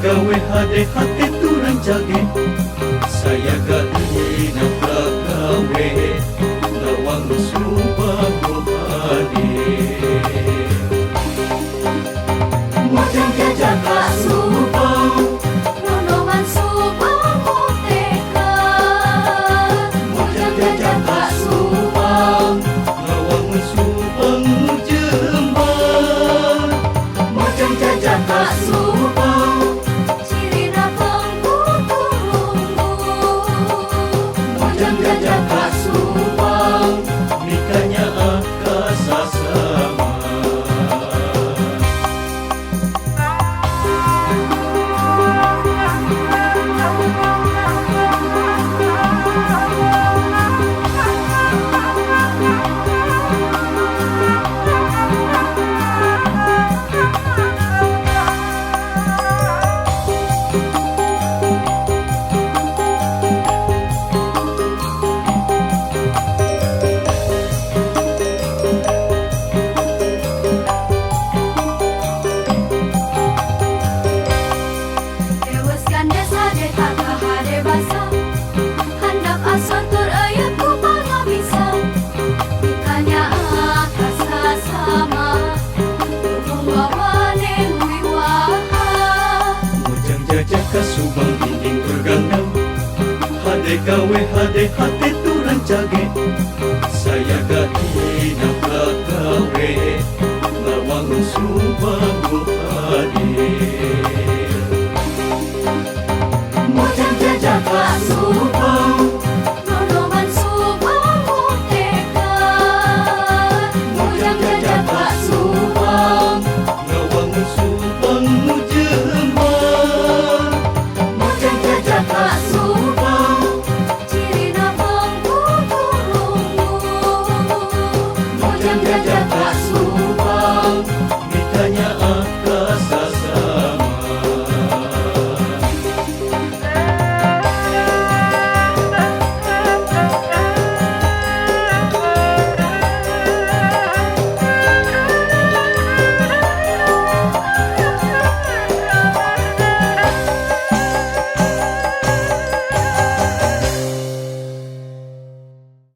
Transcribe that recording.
gawe hade-hate turang jage saya gali nafra gawe lawang subang hade Mojang jajang kak subang Nonongan subang muteka Mojang jajang kak subang lawang subang jembar Mojang jajang kak subang Ciri rapang kuturunggu Mojang jajang kak subang nikahnya akasa sama Dewaskan desa de tata hade basa Handap asal tur ayat ku pangabisa Nikahnya akasa sama Turung bawane wiwaha Mojang jajak ka subang dinding bergandang hade gawe hade-hate turang jage saya gali nafra gawe lawang subang